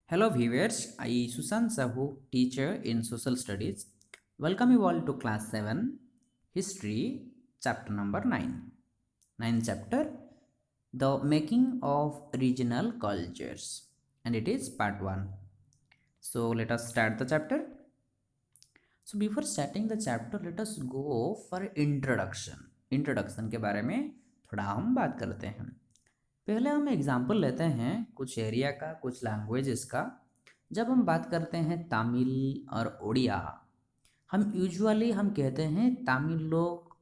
Hello viewers, I Susan Sahu, teacher in social studies. Welcome you all to class 7, history, chapter number 9. 9th chapter, the making of regional cultures, and it is part 1. So let us start the chapter. So before starting the chapter, let us go for introduction. Introduction के बारे में थोड़ा हम बात करते हैं। पहले हम एग्जाम्पल लेते हैं कुछ एरिया का, कुछ लैंग्वेजेस का। जब हम बात करते हैं तमिल और उड़िया, हम यूजुअली हम कहते हैं तमिल लोग,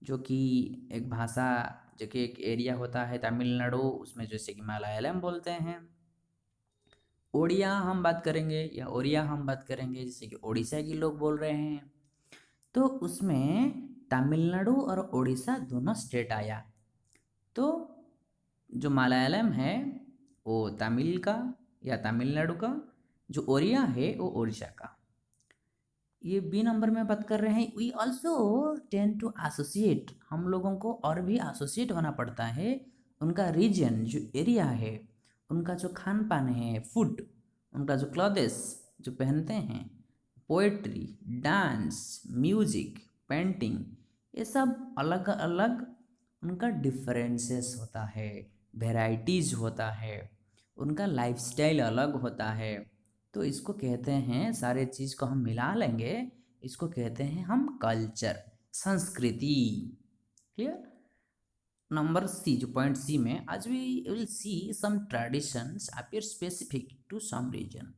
जो कि एक भाषा, जो कि एक एरिया होता है तमिलनाडु, उसमें जैसे कि मलयालम बोलते हैं। उड़िया हम बात करेंगे या ओरिया हम बात करेंगे, जैसे कि उड़ीसा के लोग बोल रहे हैं। तो उसमें तमिलनाडु और उड़ीसा दोनों स्टेट आया। तो जो मलयालम है वो तमिल का या तमिलनाडु का, जो ओरिया है वो उड़ीसा का। ये बी नंबर में बात कर रहे हैं। We also tend to associate, हम लोगों को और भी एसोसिएट होना पड़ता है उनका रीजन, जो एरिया है, उनका जो खान पान है, फूड, उनका जो क्लॉथेस जो पहनते हैं, पोएट्री, डांस, म्यूजिक, पेंटिंग, ये सब अलग अलग उनका डिफरेंसेस होता है, वेराइटीज़ होता है, उनका लाइफस्टाइल अलग होता है। तो इसको कहते हैं, सारे चीज़ को हम मिला लेंगे, इसको कहते हैं हम कल्चर, संस्कृति। क्लियर? नंबर सी, जो पॉइंट सी में, आज we will see some traditions appear specific to some region.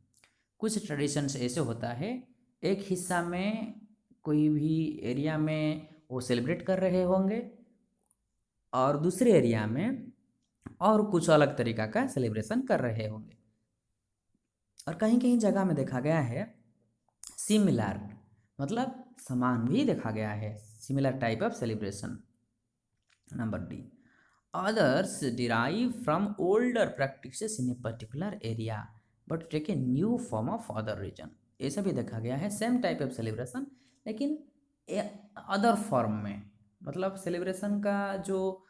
कुछ ट्रेडिशंस ऐसे होता है, एक हिस्सा में कोई भी एरिया में वो सेलिब्रेट कर रहे होंगे और दूसरे एरिया में और कुछ अलग तरीका का सेलिब्रेशन कर रहे होंगे। और कहीं कहीं जगह में देखा गया है सिमिलर, मतलब समान भी देखा गया है, similar type of celebration. Number D, others derive from older practices in a particular area but take a new form of other region। ऐसा भी देखा गया है, सेम टाइप ऑफ सेलिब्रेशन लेकिन अदर फॉर्म में, मतलब सेलिब्रेशन का जो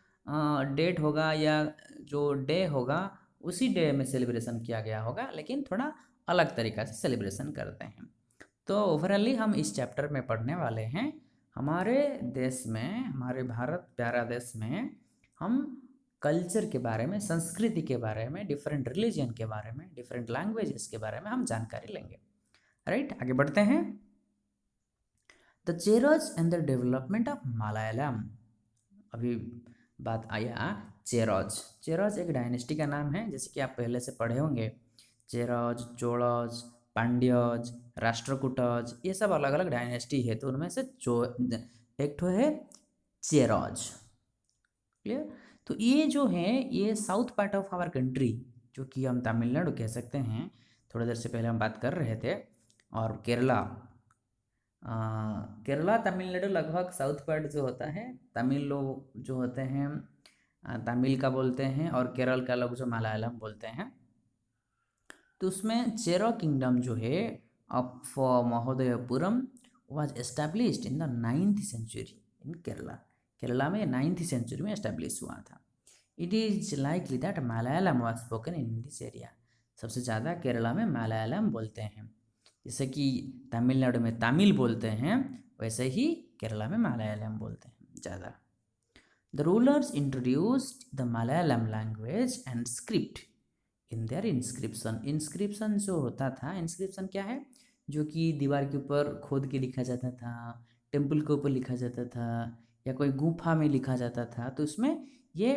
डेट होगा या जो डे होगा, उसी डे में सेलिब्रेशन किया गया होगा, लेकिन थोड़ा अलग तरीक़ा से सेलिब्रेशन करते हैं। तो ओवरऑली हम इस चैप्टर में पढ़ने वाले हैं, हमारे देश में, हमारे भारत प्यारा देश में, हम कल्चर के बारे में, संस्कृति के बारे में, डिफरेंट रिलीजन के बारे में, डिफरेंट लैंग्वेजेस के बारे में हम जानकारी लेंगे। राइट, आगे बढ़ते हैं। The Cheras and the development of Malayalam. अभी बात आया चेरोज। चेरोज एक डायनेस्टी का नाम है, जैसे कि आप पहले से पढ़े होंगे। चेरोज, चोड़ोज, पांड्योज, राष्ट्रकूटोज, ये सब अलग अलग डायनेस्टी है, तो उनमें से एक ठो है चेरोज। क्लियर? तो ये जो है, ये south part of our country, जो कि हम तमिलनाडु कह सकते हैं, थोड़ी देर से पहले हम बात कर रहे थे, और केरला, केरला तमिलनाडु लगभग साउथ पार्ट जो होता है, तमिल लोग जो होते हैं तमिल का बोलते हैं, और केरल का लोग जो मलयालम बोलते हैं। तो उसमें चेरो किंगडम जो है of Mahodayapuram was established in the 9th century in Kerala. Kerala में 9th सेंचुरी में एस्टेब्लिश हुआ था। It is likely that Malayalam was spoken in this area. सबसे ज़्यादा केरला में मलयालम बोलते हैं, जैसे कि तमिलनाडु में तमिल बोलते हैं, वैसे ही केरला में मलयालम बोलते हैं ज़्यादा। The rulers introduced the Malayalam language and script in their inscription. Inscription जो होता था, इंस्क्रिप्शन क्या है, जो कि दीवार के ऊपर खोद के लिखा जाता था, टेम्पल के ऊपर लिखा जाता था, या कोई गुफा में लिखा जाता था, तो उसमें ये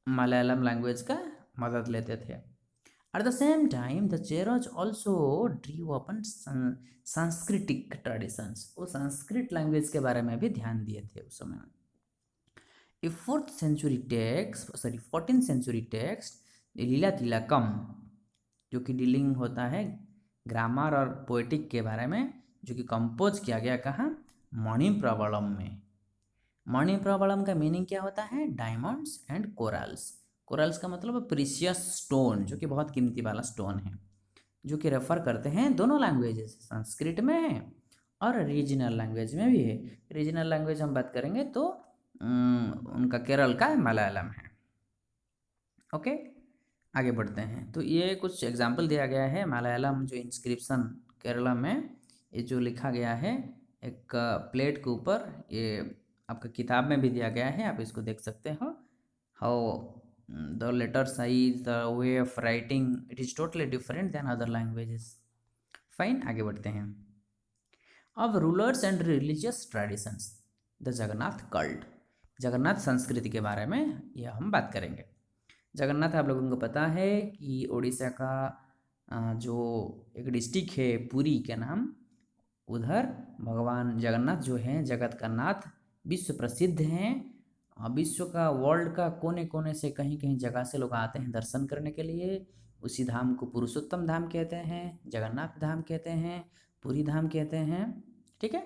मलयालम लैंग्वेज का मदद लेते थे। At the same time the Cheras also drew अपन सांस्कृतिक ट्रेडिशंस, वो संस्कृत लैंग्वेज के बारे में भी ध्यान दिए थे उस समय। A 4th century text, sorry 14th century text, लीला तिलकम, जो कि डीलिंग होता है ग्रामर और पोएटिक के बारे में, जो कि कंपोज किया गया कहाँ, मणिप्रवलम में। मणिप्रवलम का मीनिंग क्या होता है, डायमंड्स एंड कोरल्स। कोरल्स का मतलब प्रीशियस स्टोन, जो कि बहुत कीमती वाला स्टोन है, जो कि रेफर करते हैं दोनों लैंग्वेजेस, संस्कृत में है और रीजनल लैंग्वेज में भी है। रीजनल लैंग्वेज हम बात करेंगे तो उनका केरल का मलयालम है। ओके, आगे बढ़ते हैं। तो ये कुछ एग्जाम्पल दिया गया है मलयालम जो इंस्क्रिप्शन केरला में, ये जो लिखा गया है एक प्लेट के ऊपर, ये आपका किताब में भी दिया गया है, आप इसको देख सकते हो। How the letter size, the way of writing, it is totally different than other languages. Fine, आगे बढ़ते हैं। अब rulers and religious traditions, the Jagannath cult, Jagannath संस्कृति के बारे में यह हम बात करेंगे। जगन्नाथ आप लोगों को पता है कि उड़ीसा का जो एक डिस्ट्रिक्ट है पुरी के नाम, उधर भगवान जगन्नाथ जो हैं जगत का नाथ, विश्व प्रसिद्ध हैं। विश्व का, वर्ल्ड का कोने कोने से, कहीं कहीं जगह से लोग आते हैं दर्शन करने के लिए। उसी धाम को पुरुषोत्तम धाम कहते हैं, जगन्नाथ धाम कहते हैं, पुरी धाम कहते हैं। ठीक है,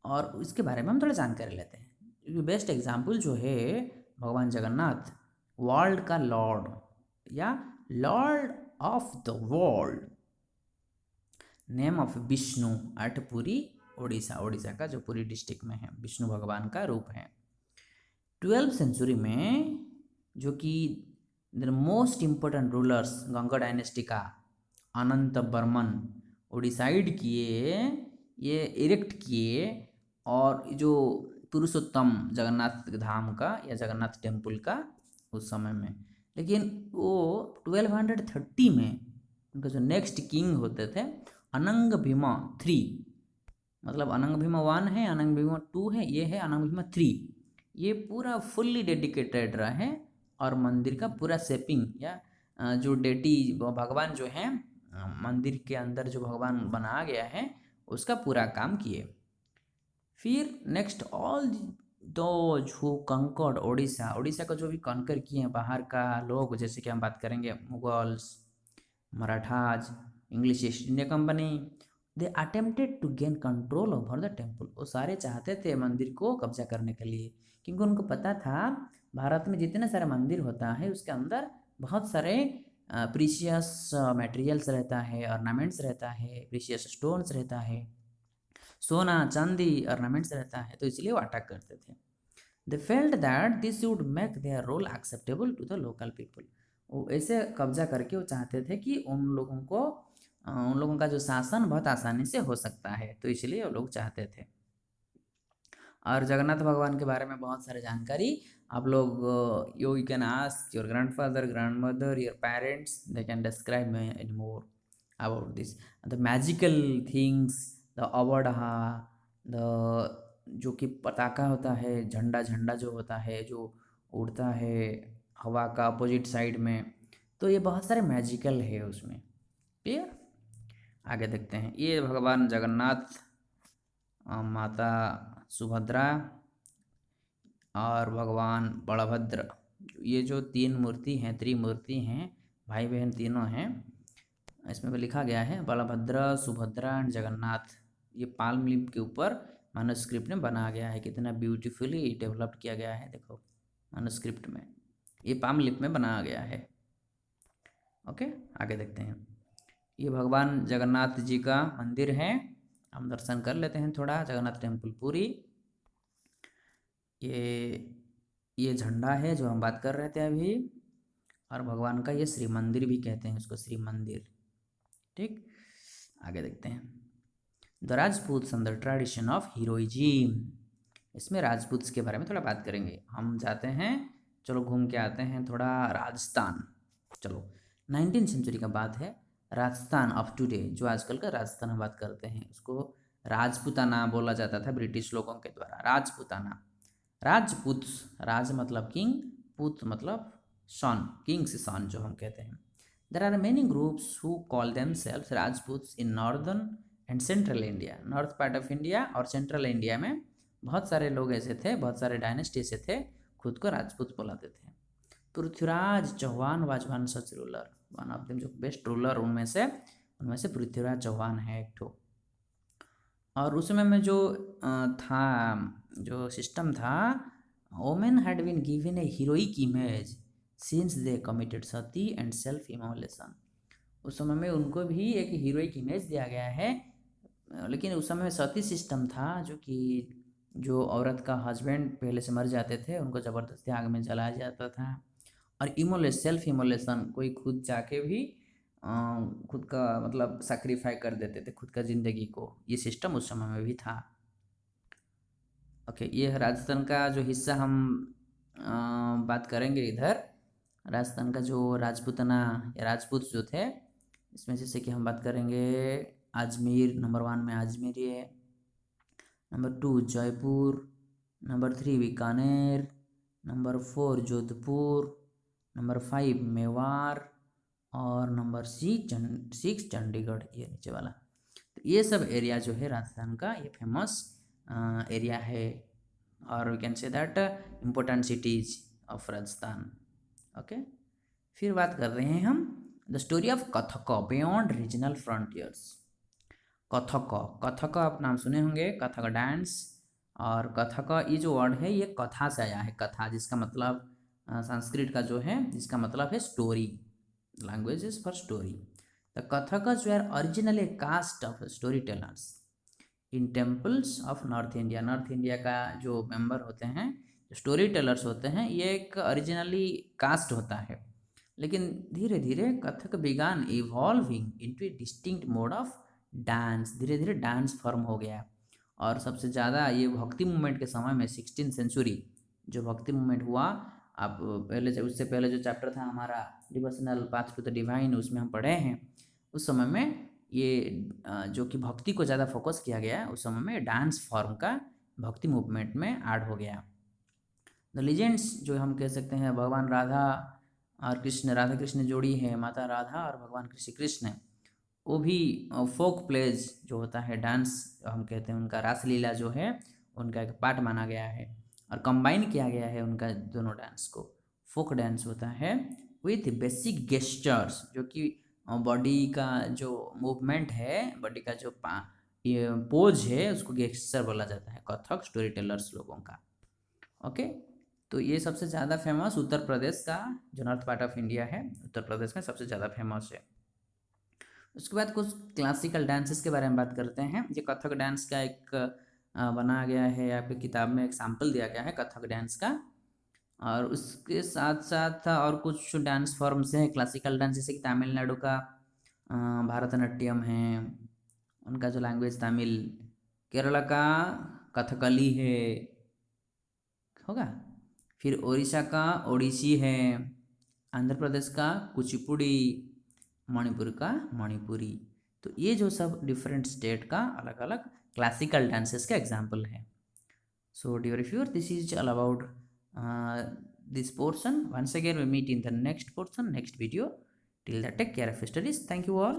और इसके बारे में हम थोड़ा जानकारी लेते हैं। बेस्ट एग्जाम्पल जो है भगवान जगन्नाथ, वर्ल्ड का लॉर्ड या lord of the world, name of Vishnu at Puri Odisha, Odisha का जो पुरी डिस्ट्रिक्ट में है, विष्णु भगवान का रूप है। 12th सेंचुरी में जो कि the most important rulers Ganga dynasty का अनंत बर्मन ओडिसाइड किए, ये इरेक्ट किए, और जो पुरुषोत्तम जगन्नाथ धाम का या जगन्नाथ टेम्पल का उस समय में। लेकिन वो 1230 में उनका जो नेक्स्ट किंग होते थे अनंग भीमा 3, मतलब अनंग भीमा 1 है, अनंग भीमा 2 है, ये है अनंग भीमा 3। ये पूरा फुल्ली डेडिकेटेड रहे और मंदिर का पूरा शेपिंग या जो डेटी भगवान जो है मंदिर के अंदर जो भगवान बनाया गया है उसका पूरा काम किए। फिर next all those who conquered Odisha, Odisha का जो भी कॉन्कर किए हैं बाहर का लोग, जैसे कि हम बात करेंगे Mughals, Marathas, English East India Company, they attempted to gain control over the temple. वो सारे चाहते थे मंदिर को कब्जा करने के लिए, क्योंकि उनको पता था भारत में जितने सारे मंदिर होता है उसके अंदर बहुत सारे प्रीशियस मटेरियल्स रहता है, ऑर्नामेंट्स रहता है, प्रीशियस स्टोन्स रहता है, सोना चांदी ऑर्नामेंट्स रहता है, तो इसलिए वो अटैक करते थे। They felt that this would make their role acceptable to the local people. वो ऐसे कब्जा करके वो चाहते थे कि उन लोगों का जो शासन बहुत आसानी से हो सकता है, तो इसलिए वो लोग चाहते थे। और जगन्नाथ भगवान के बारे में बहुत सारे जानकारी आप लोग, you can ask your grandfather, grandmother, your parents, they can describe me any more about this, the magical things, the अवडहा, द जो कि पताका होता है, झंडा झंडा जो होता है जो उड़ता है हवा का अपोजिट साइड में, तो ये बहुत सारे मैजिकल है उसमें। क्लियर, आगे देखते हैं। ये भगवान जगन्नाथ, माता सुभद्रा और भगवान बलभद्र, ये जो 3 मूर्ति हैं, त्रिमूर्ति हैं, भाई बहन तीनों हैं, इसमें भी लिखा गया है बलभद्र, सुभद्रा एंड जगन्नाथ। ये पाल्म लीफ के ऊपर मैन्युस्क्रिप्ट में बनाया गया है, कितना ब्यूटीफुली डेवलप किया गया है, देखो मैन्युस्क्रिप्ट में ये पाल्म लीफ में बनाया गया है। ओके, आगे देखते हैं। ये भगवान जगन्नाथ जी का मंदिर है, हम दर्शन कर लेते हैं थोड़ा। जगन्नाथ टेम्पल पुरी, ये झंडा है जो हम बात कर रहे थे अभी, और भगवान का ये श्री मंदिर भी कहते हैं उसको, श्री मंदिर। ठीक, आगे देखते हैं। The Rajput and the tradition of heroism, इसमें राजपूत के बारे में थोड़ा बात करेंगे। हम जाते हैं, चलो घूम के आते हैं थोड़ा राजस्थान। चलो 19th सेंचुरी का बात है। राजस्थान ऑफ टुडे, जो आजकल का राजस्थान हम बात करते हैं, उसको राजपूताना बोला जाता था ब्रिटिश लोगों के द्वारा, राजपूताना। राजपूत, राज मतलब किंग, पूत मतलब सन, किंग्स सन जो हम कहते हैं। There are many groups who call them self Rajput in northern and central India, north part of India और सेंट्रल इंडिया में बहुत सारे लोग ऐसे थे, बहुत सारे डायनेस्टी ऐसे थे, खुद को राजपूत बुलाते थे। Prithviraj Chauhan was one such ruler, one of them, जो बेस्ट रूलर उनमें से पृथ्वीराज चौहान है एक ठो। और उस समय में जो था, जो सिस्टम था, women had been given a heroic image since they committed sati and self immolation. उस समय में उनको भी एक हीरोइक इमेज दिया गया है, लेकिन उस समय में सती सिस्टम था, जो कि जो औरत का हस्बैंड पहले से मर जाते थे उनको ज़बरदस्ती आग में जलाया जाता था, और इमोलेस सेल्फ इमोलेशन, कोई खुद जाके भी खुद का मतलब सेक्रीफाई कर देते थे खुद का ज़िंदगी को, ये सिस्टम उस समय में भी था। ओके, ये है राजस्थान का जो हिस्सा हम बात करेंगे इधर। राजस्थान का जो राजपूतना या राजपूत जो थे, इसमें जैसे कि हम बात करेंगे अजमेर, नंबर 1 में अजमेर है, number 2 Jaipur, number 3 Bikaner, number 4 Jodhpur, number 5 Mewar और नंबर 6 चंडीगढ़, ये नीचे वाला। तो ये सब एरिया जो है राजस्थान का, ये फेमस एरिया है, और we can say that important cities of Rajasthan. Okay, फिर बात कर रहे हैं हम the story of Kathak beyond regional frontiers. Kathak, Kathak आप नाम सुने होंगे, कथक डांस। और कथक ये जो वर्ड है ये कथा से आया है, कथा जिसका मतलब संस्कृत का जो है जिसका मतलब है story, language is for story. The Kathakas were originally caste of story tellers in temples of North India. North India का जो मेंबर होते हैं, जो स्टोरी टेलर्स होते हैं, ये एक ओरिजिनली कास्ट होता है, लेकिन धीरे धीरे Kathak began evolving into A distinct mode of dance, धीरे धीरे डांस फॉर्म हो गया। और सबसे ज़्यादा ये भक्ति मूवमेंट के समय में 16th सेंचुरी जो भक्ति मूवमेंट हुआ, आप पहले उससे पहले जो चैप्टर था हमारा devotional path to the divine, उसमें हम पढ़े हैं, उस समय में ये जो कि भक्ति को ज़्यादा फोकस किया गया, उस समय में डांस फॉर्म का भक्ति मूवमेंट में ऐड हो गया। द लीजेंड्स जो हम कह सकते हैं, भगवान राधा और कृष्ण, राधा कृष्ण जोड़ी है, माता राधा और भगवान श्री कृष्ण, वो भी फोक प्लेज जो होता है, डांस हम कहते हैं, उनका रासलीला जो है उनका एक पार्ट माना गया है और कंबाइन किया गया है उनका दोनों डांस को। फोक डांस होता है विथ बेसिक गेस्चर्स, जो कि बॉडी का जो मूवमेंट है, बॉडी का जो ये पोज है, उसको गेस्चर बोला जाता है कथक स्टोरी टेलर्स लोगों का। ओके, तो ये सबसे ज़्यादा फेमस उत्तर प्रदेश का, जो नॉर्थ पार्ट ऑफ इंडिया है, उत्तर प्रदेश में सबसे ज़्यादा फेमस है। उसके बाद कुछ क्लासिकल डांसेस के बारे में बात करते हैं। ये कथक डांस का एक बनाया गया है, आपकी किताब में एक सैम्पल दिया गया है कथक डांस का, और उसके साथ साथ और कुछ डांस फॉर्म्स हैं क्लासिकल डांस, जैसे कि तमिलनाडु का भरतनाट्यम है, उनका जो लैंग्वेज तमिल, केरला का कथकली है, होगा, फिर उड़ीसा का ओडिसी है, आंध्र प्रदेश का कुचिपुड़ी, मणिपुर का मणिपुरी। तो ये जो सब डिफरेंट स्टेट का अलग अलग क्लासिकल डांसेस का एग्जाम्पल है। So dear reviewer, this is all about this portion. Once again we meet in the next portion, next video. Till that, take care of your studies. Thank you all.